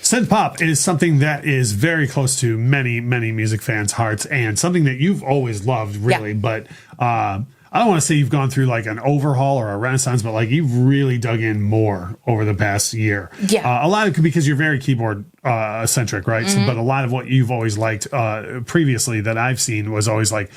Synth pop is something that is very close to many, many music fans' hearts, and something that you've always loved, really. Yeah. But I don't want to say you've gone through like an overhaul or a renaissance, but like you've really dug in more over the past year. Yeah. A lot of because you're very keyboard centric, right? Mm-hmm. So, but a lot of what you've always liked previously that I've seen was always like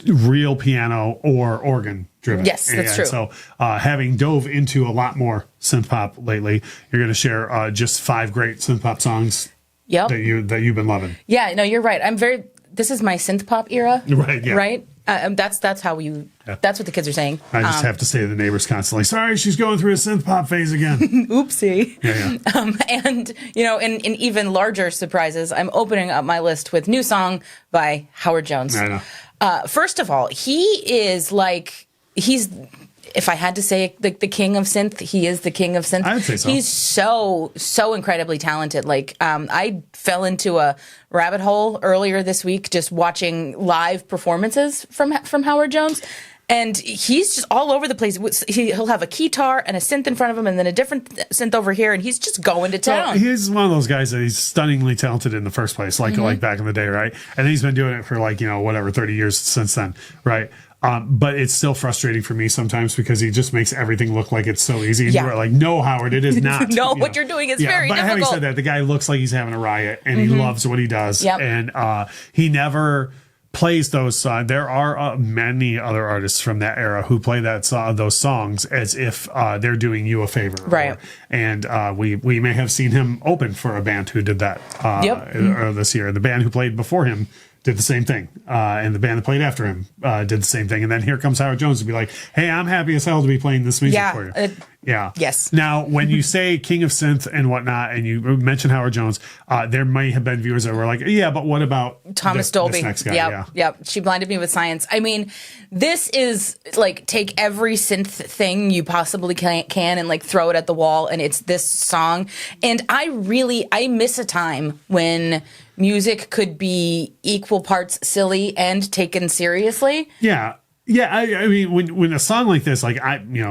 real piano or organ driven. Yes, that's true. So having dove into a lot more synth pop lately, you're going to share just 5 great synth pop songs that you've been loving. Yeah, no, you're right. This is my synth pop era. Right. Yeah. Right. That's how that's what the kids are saying. I just have to say to the neighbors constantly, sorry, she's going through a synth pop phase again. Oopsie. Yeah. And, in even larger surprises, I'm opening up my list with new song by Howard Jones. I know. First of all, he is if I had to say the king of synth, he is the king of synth. I would say so. He's so incredibly talented. Like, I fell into a rabbit hole earlier this week just watching live performances from Howard Jones. And he's just all over the place. He'll have a guitar and a synth in front of him and then a different synth over here, and he's just going to town. So he's one of those guys that he's stunningly talented in the first place, like back in the day, right? And he's been doing it for 30 years since then, right? But it's still frustrating for me sometimes because he just makes everything look like it's so easy. And you're like, no, Howard, it is not. What you're doing is very difficult. But having said that, the guy looks like he's having a riot, and he loves what he does. Yep. And he never plays those songs. There are many other artists from that era who play those songs as if they're doing you a favor. Right. We may have seen him open for a band who did that this year. The band who played before him did the same thing. And the band that played after him did the same thing. And then here comes Howard Jones to be like, hey, I'm happy as hell to be playing this music for you. Yes. Now, when you say King of Synth and whatnot, and you mention Howard Jones, there may have been viewers that were like, yeah, but what about Thomas Dolby? This next guy? Yep. She blinded me with science. I mean, this is like take every synth thing you possibly can and like throw it at the wall, and it's this song. And I miss a time when music could be equal parts silly and taken seriously. Yeah. Yeah, I mean, when a song like this, like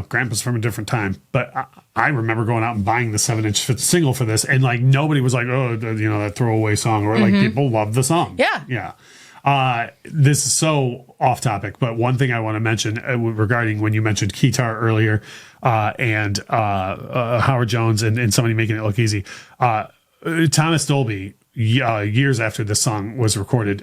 Grandpa's from a different time, but I remember going out and buying the 7-inch single for this, and like nobody was like, oh, that throwaway song, or like people love the song. Yeah. This is so off topic, but one thing I want to mention regarding when you mentioned guitar earlier, and Howard Jones and somebody making it look easy, Thomas Dolby. Years after this song was recorded,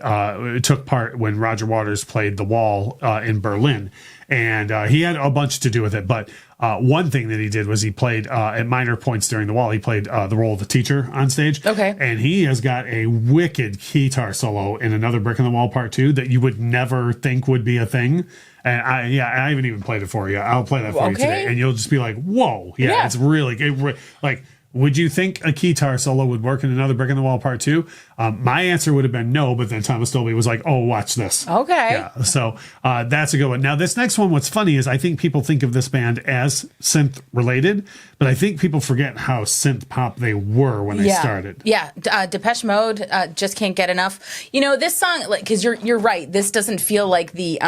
took part when Roger Waters played The Wall in Berlin. And he had a bunch to do with it. But one thing that he did was he played, at minor points during The Wall, he played the role of the teacher on stage. Okay. And he has got a wicked guitar solo in Another Brick in the Wall Part 2 that you would never think would be a thing. And I haven't even played it for you. I'll play that for you today. And you'll just be like, whoa. Yeah. It's really, would you think a guitar solo would work in Another Brick in the Wall Part 2? My answer would have been no, but then Thomas Dolby was like, oh, watch this. Okay. Yeah, so that's a good one. Now, this next one, what's funny is I think people think of this band as synth related, but I think people forget how synth pop they were when they started. Yeah. Depeche Mode, Just Can't Get Enough. This song, because you're right, this doesn't feel like the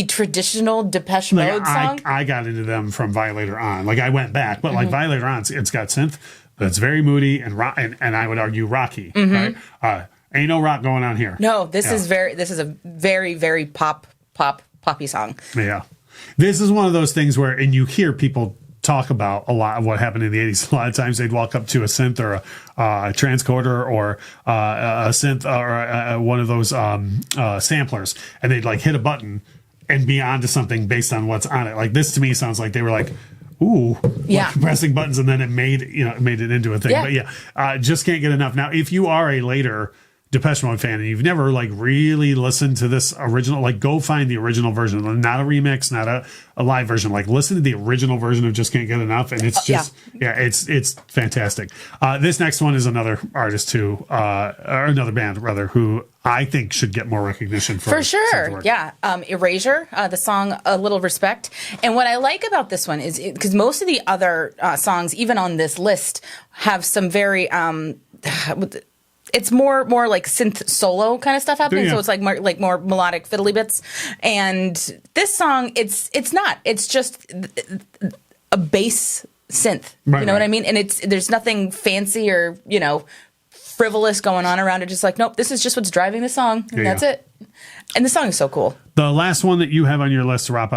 traditional Depeche Mode song. I got into them from Violator on. Like I went back, but like Violator on, it's got synth, but it's very moody and rock, and I would argue rocky. Right? Ain't no rock going on here. No, this is a very, very poppy song. Yeah, this is one of those things where, and you hear people talk about a lot of what happened in the 80s. A lot of times they'd walk up to a synth or a transcoder or a synth or one of those samplers, and they'd like hit a button and be onto something based on what's on it. Like this to me sounds like they were like, ooh, like pressing buttons, and then it made it into a thing. Yeah. But Just Can't Get Enough. Now, if you are a later Depeche Mode fan and you've never like really listened to this original, like go find the original version, not a remix, not a live version. Like listen to the original version of Just Can't Get Enough, and it's just it's fantastic. This next one is another artist who or another band rather who I think should get more recognition for sure. Yeah. Erasure, the song A Little Respect. And what I like about this one is because most of the other songs, even on this list, have some very it's more like synth solo kind of stuff happening. So it's like more melodic fiddly bits. And this song, it's not. It's just a bass synth. Right, you know what right. I mean? And there's nothing fancy or, frivolous going on around it. Just like, nope, this is just what's driving the song, and that's it. And the song is so cool. The last one that you have on your list to round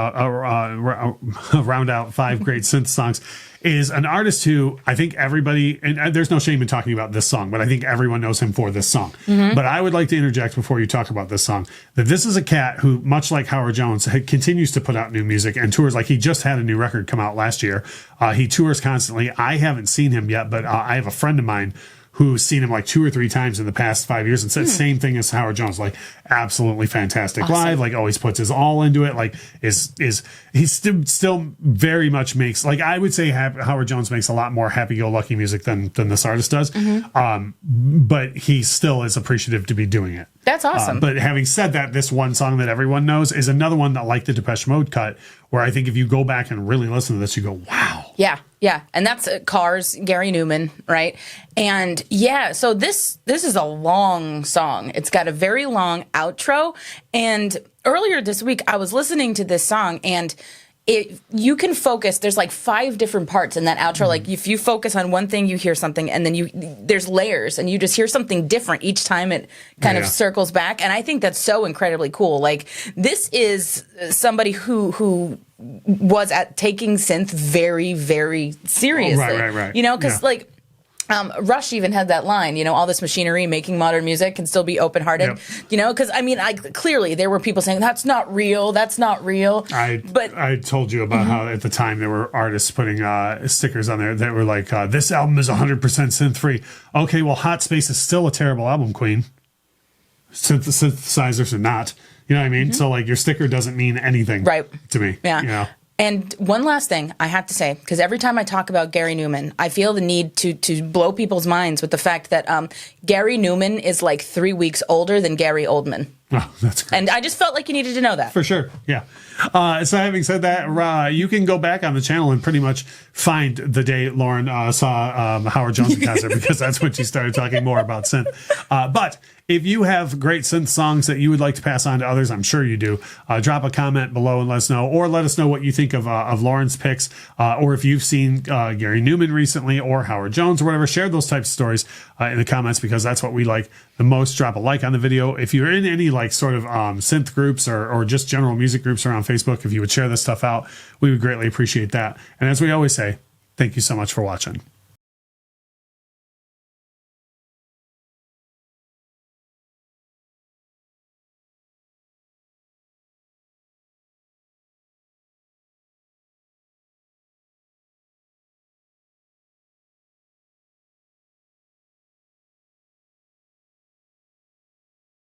out 5 great synth songs is an artist who I think everybody, and there's no shame in talking about this song, but I think everyone knows him for this song. But I would like to interject before you talk about this song that this is a cat who, much like Howard Jones, continues to put out new music and tours. Like, he just had a new record come out last year. He tours constantly. I haven't seen him yet, but I have a friend of mine who's seen him like 2 or 3 times in the past 5 years and said same thing as Howard Jones, like absolutely fantastic live, like always puts his all into it, like is he still very much makes, like, I would say Howard Jones makes a lot more happy-go-lucky music than this artist does, but he still is appreciative to be doing it. That's awesome. But having said that, this one song that everyone knows is another one that, like the Depeche Mode cut, where I think if you go back and really listen to this, you go, wow. Yeah. And that's Cars, Gary Newman, right? And so this is a long song. It's got a very long outro. And earlier this week, I was listening to this song, and you can focus. There's like 5 different parts in that outro. Like, if you focus on one thing, you hear something, and then there's layers, and you just hear something different each time it kind of circles back. And I think that's so incredibly cool. Like, this is somebody who was taking synth very, very seriously. Right. Because like Rush even had that line, all this machinery making modern music can still be open-hearted, because clearly there were people saying that's not real. I told you about how at the time there were artists putting stickers on there that were like, this album is 100% synth-free. Okay, well, Hot Space is still a terrible album, Queen. Synthesizers are not. You know what I mean? So, like, your sticker doesn't mean anything to me. Yeah. And one last thing I have to say, because every time I talk about Gary Newman, I feel the need to blow people's minds with the fact that Gary Newman is like 3 weeks older than Gary Oldman. Oh, that's great. And I just felt like you needed to know that. For sure, yeah. So having said that, you can go back on the channel and pretty much find the day Lauren saw Howard Jones in concert, because that's when she started talking more about synth. But if you have great synth songs that you would like to pass on to others, I'm sure you do, drop a comment below and let us know, or let us know what you think of Lauren's picks, or if you've seen Gary Newman recently or Howard Jones or whatever. Share those types of stories in the comments, because that's what we like the most. Drop a like on the video. If you're in any like sort of synth groups or just general music groups around Facebook, if you would share this stuff out, we would greatly appreciate that. And as we always say, thank you so much for watching.